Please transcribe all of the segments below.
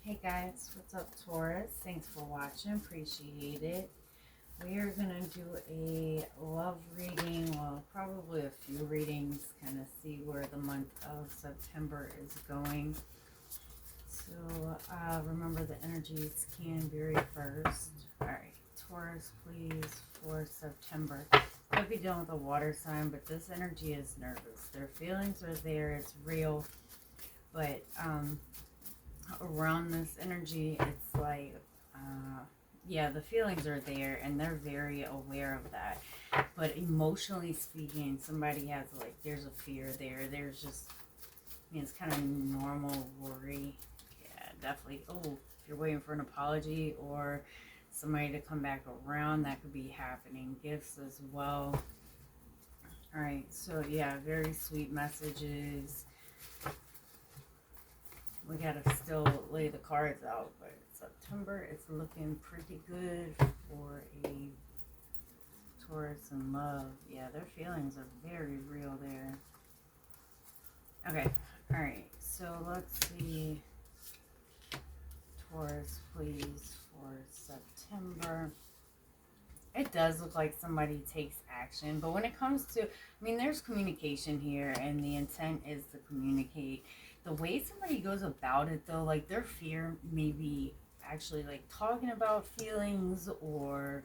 Hey guys, what's up, Taurus? Thanks for watching, appreciate it. We are going to do a love reading, well, probably a few readings, kind of see where the month of September is going. So remember the energies can vary first. Alright, Taurus, please, for September. Could be dealing with a water sign, but this energy is nervous. Their feelings are there, it's real, but around this energy, it's like, yeah, the feelings are there and they're very aware of that. But emotionally speaking, somebody has, like, there's a fear there. There's just, I mean, it's kind of normal worry. Yeah, definitely. Oh, if you're waiting for an apology or somebody to come back around, that could be happening. Gifts as well. All right, so yeah, very sweet messages. We gotta still lay the cards out, but September, it's looking pretty good for a Taurus in love. Yeah, their feelings are very real there. Okay, alright, so let's see. Taurus, please, for September. It does look like somebody takes action, but when it comes to, I mean, there's communication here, and the intent is to communicate. The way somebody goes about it, though, like their fear may be actually like talking about feelings, or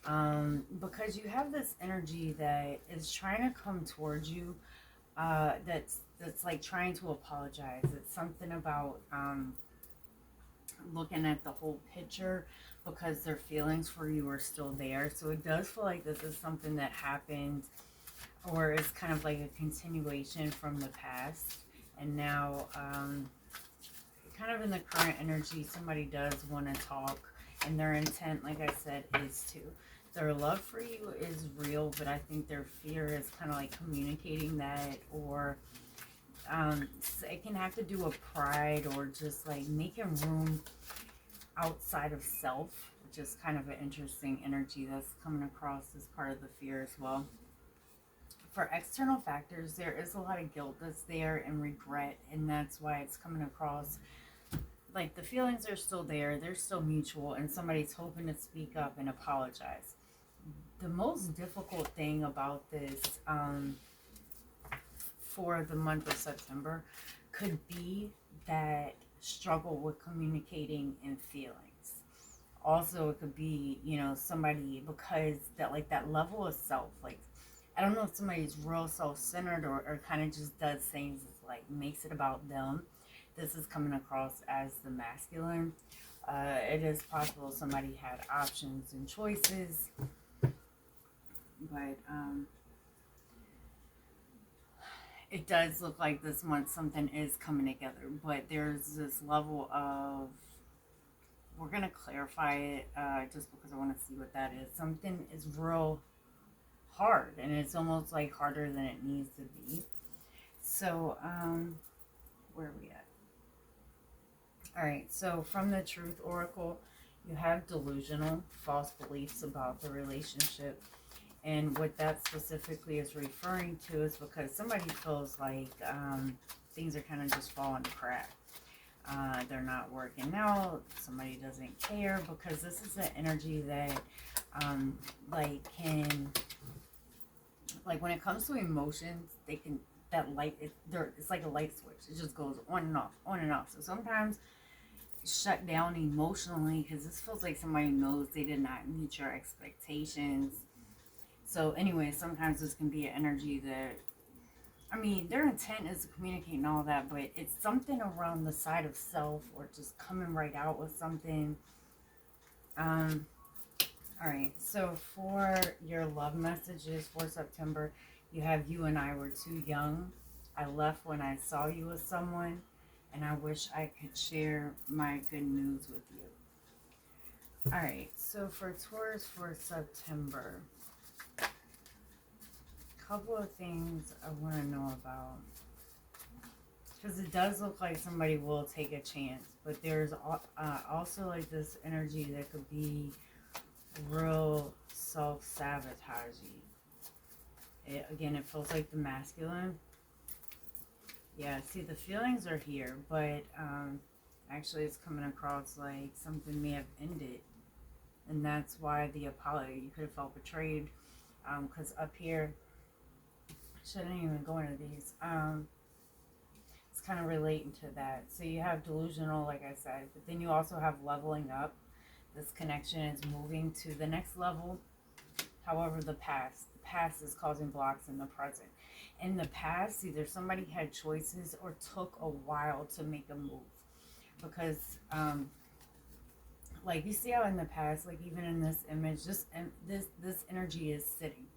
because you have this energy that is trying to come towards you, that's like trying to apologize. It's something about looking at the whole picture, because their feelings for you are still there. So it does feel like this is something that happened, or is kind of like a continuation from the past. And now, kind of in the current energy, somebody does want to talk, and their intent, like I said, is to. Their love for you is real, but I think their fear is kind of like communicating that, or it can have to do with pride, or just like making room outside of self, which is kind of an interesting energy that's coming across as part of the fear as well. For external factors, there is a lot of guilt that's there and regret, and that's why it's coming across like the feelings are still there, they're still mutual, and somebody's hoping to speak up and apologize. The most difficult thing about this, for the month of September, could be that struggle with communicating and feelings. Also, it could be, somebody, because that, like, that level of self, like, I don't know if somebody's real self-centered, or kind of just does things, like, makes it about them. This is coming across as the masculine. It is possible somebody had options and choices, but it does look like this month something is coming together. But there's this level of, we're going to clarify it, just because I want to see what that is. Something is real hard, and it's almost like harder than it needs to be. So, where are we at? Alright, so from the Truth Oracle, you have delusional, false beliefs about the relationship. And what that specifically is referring to is because somebody feels like things are kind of just falling to crap. They're not working out. Somebody doesn't care, because this is an energy that, when it comes to emotions, they can, that light, it's like a light switch. It just goes on and off, on and off. So sometimes shut down emotionally, because this feels like somebody knows they did not meet your expectations. So anyway, sometimes this can be an energy that, I mean, their intent is to communicate and all that, but it's something around the side of self, or just coming right out with something. Alright, so for your love messages for September, you have, you and I were too young. I left when I saw you with someone, and I wish I could share my good news with you. Alright, so for Taurus for September, couple of things I want to know about, because it does look like somebody will take a chance, but there's also like this energy that could be real self-sabotaging. Again, it feels like the masculine. Yeah, see, the feelings are here, but Actually, it's coming across like something may have ended. And that's why the apology, you could have felt betrayed. Because up here, shouldn't even go into these. It's kind of relating to that. So you have delusional, like I said, but then you also have leveling up. This connection is moving to the next level. However, the past is causing blocks in the present. In the past, either somebody had choices or took a while to make a move. Because, like you see how in the past, like even in this image, this energy is sitting.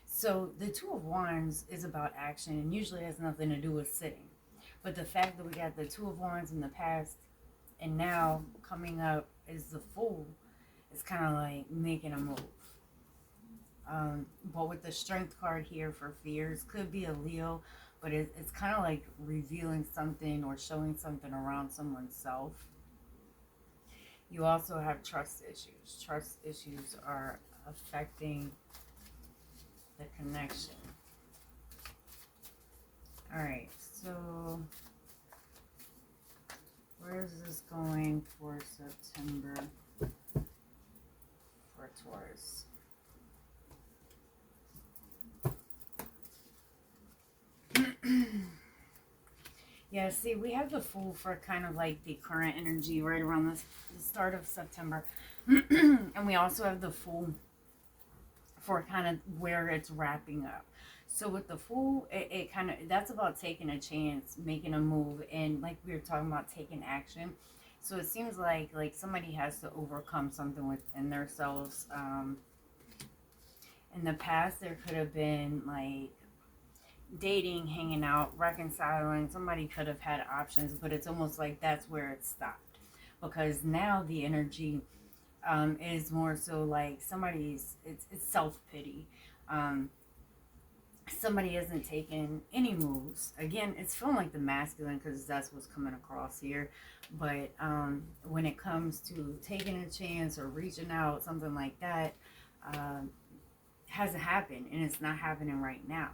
So the Two of Wands is about action and usually has nothing to do with sitting. But the fact that we got the Two of Wands in the past and now coming up is the Fool, it's kind of like making a move. But with the Strength card here for fears, could be a Leo, but it's kind of like revealing something or showing something around someone's self. You also have trust issues. Trust issues are affecting the connection. Alright, so where is this going for September for Taurus? Yeah, see, we have the Fool for kind of like the current energy right around the start of September. And we also have the Fool for kind of where it's wrapping up. So with the Fool, it kind of, that's about taking a chance, making a move, and like we were talking about, taking action. So it seems like somebody has to overcome something within themselves. In the past, there could have been like dating, hanging out, reconciling. Somebody could have had options, but it's almost like that's where it stopped. Because now the energy is more so like somebody's, it's self-pity. Somebody isn't taking any moves. Again, it's feeling like the masculine because that's what's coming across here. But when it comes to taking a chance or reaching out, something like that hasn't happened, and it's not happening right now.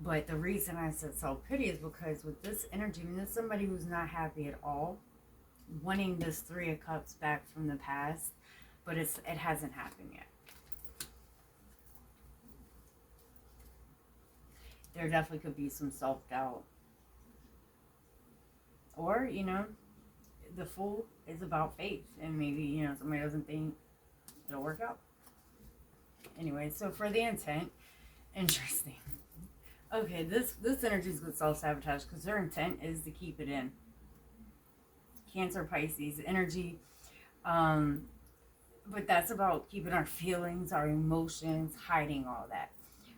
But the reason I said self-pity is because with this energy, I mean, there's somebody who's not happy at all, wanting this Three of Cups back from the past, but it hasn't happened yet. There definitely could be some self-doubt. Or, the Fool is about faith, and maybe, somebody doesn't think it'll work out. Anyway, so for the intent, interesting. Okay, this energy is good self-sabotage because their intent is to keep it in. Cancer, Pisces, energy. But that's about keeping our feelings, our emotions, hiding all that.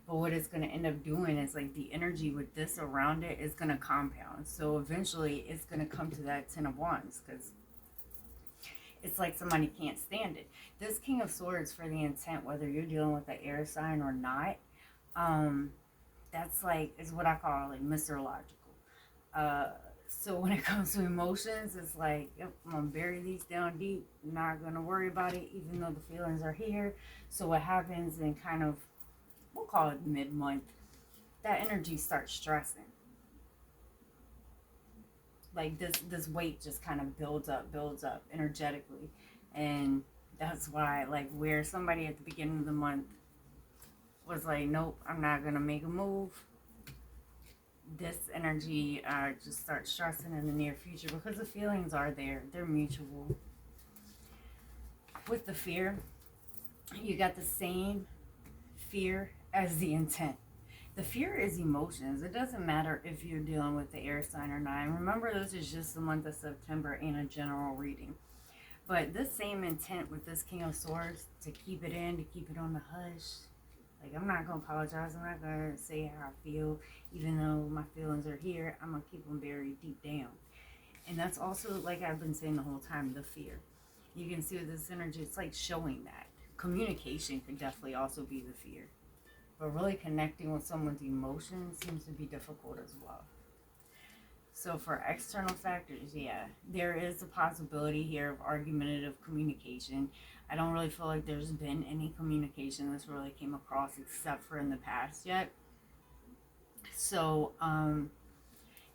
But what it's going to end up doing is like the energy with this around it is going to compound. So eventually it's going to come to that Ten of Wands because it's like somebody can't stand it. This King of Swords for the intent, whether you're dealing with an air sign or not, that's like, is what I call like Mr. Logical. So when it comes to emotions, it's like, yep, I'm going to bury these down deep. I'm not going to worry about it, even though the feelings are here. So what happens in kind of, we'll call it mid-month, that energy starts stressing. Like this weight just kind of builds up energetically. And that's why, like, where somebody at the beginning of the month was like, nope, I'm not going to make a move, this energy just starts stressing in the near future because the feelings are there. They're mutual. With the fear, you got the same fear as the intent. The fear is emotions. It doesn't matter if you're dealing with the air sign or not. And remember, this is just the month of September and a general reading. But this same intent with this King of Swords, to keep it in, to keep it on the hush. Like, I'm not going to apologize. I'm not going to say how I feel. Even though my feelings are here, I'm going to keep them buried deep down. And that's also, like I've been saying the whole time, the fear. You can see with this energy, it's like showing that. Communication could definitely also be the fear. But really connecting with someone's emotions seems to be difficult as well. So for external factors, yeah, there is a possibility here of argumentative communication. I don't really feel like there's been any communication that's really came across except for in the past yet. So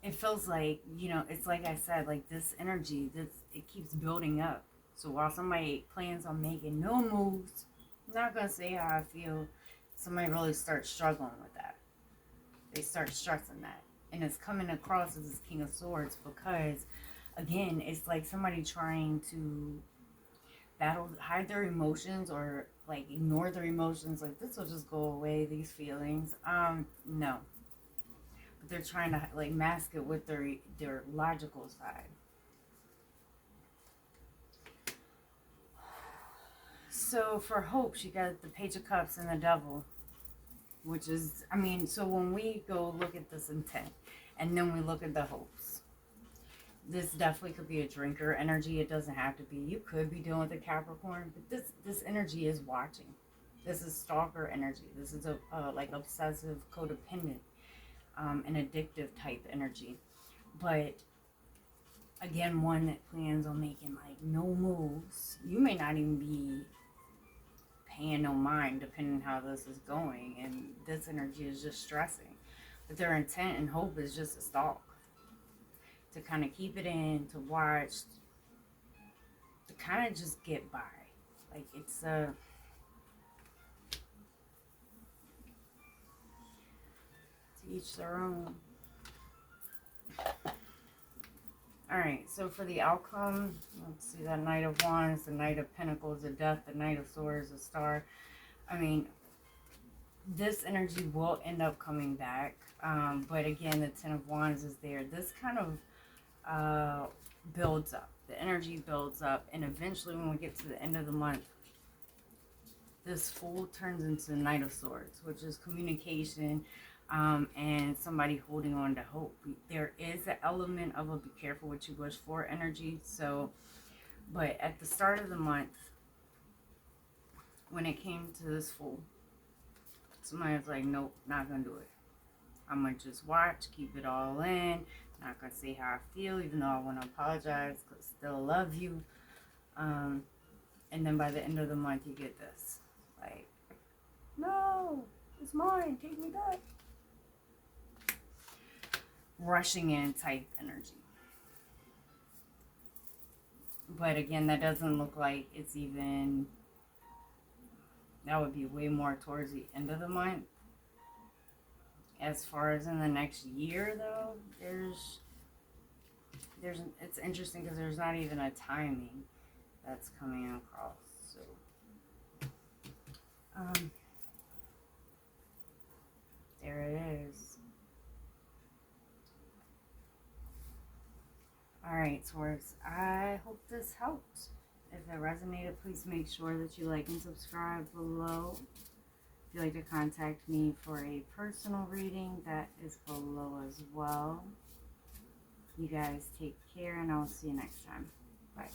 it feels like, you know, it's like I said, like this energy, this, it keeps building up. So while somebody plans on making no moves, I'm not gonna say how I feel. Somebody really starts struggling with that. They start stressing that, and it's coming across as this King of Swords because, again, it's like somebody trying to battle, hide their emotions or like ignore their emotions. Like this will just go away. These feelings, no, but they're trying to like mask it with their logical side. So for hope, she got the Page of Cups and the Devil, which is, I mean, so when we go look at this intent and then we look at the hopes, this definitely could be a drinker energy. It doesn't have to be. You could be dealing with a Capricorn, but this energy is watching. This is stalker energy. This is a like obsessive, codependent, and addictive type energy. But again, one that plans on making like no moves. You may not even be paying no mind depending on how this is going, and this energy is just stressing. But their intent and hope is just a stalk, to kind of keep it in, to watch, to kind of just get by. Like it's to each their own. Alright, so for the outcome, let's see, the Knight of Wands, the Knight of Pentacles, the Death, the Knight of Swords, the Star. I mean, this energy will end up coming back. But again, the Ten of Wands is there. This kind of builds up. The energy builds up. And eventually when we get to the end of the month, this Fool turns into the Knight of Swords, which is communication, and somebody holding on to hope. There is an element of a be careful what you wish for energy. So, but at the start of the month, when it came to this Fool, somebody was like, nope, not gonna do it. I'm gonna just watch, keep it all in, not gonna say how I feel, even though I want to apologize, because I still love you. And then by the end of the month, you get this, like, no, it's mine, take me back. Rushing in type energy. But again, that doesn't look like it's even, that would be way more towards the end of the month. As far as in the next year, though, it's interesting because there's not even a timing that's coming across. So, there it is. Alright, Taurus, I hope this helped. If it resonated, please make sure that you like and subscribe below. If you'd like to contact me for a personal reading, that is below as well. You guys take care, and I'll see you next time. Bye.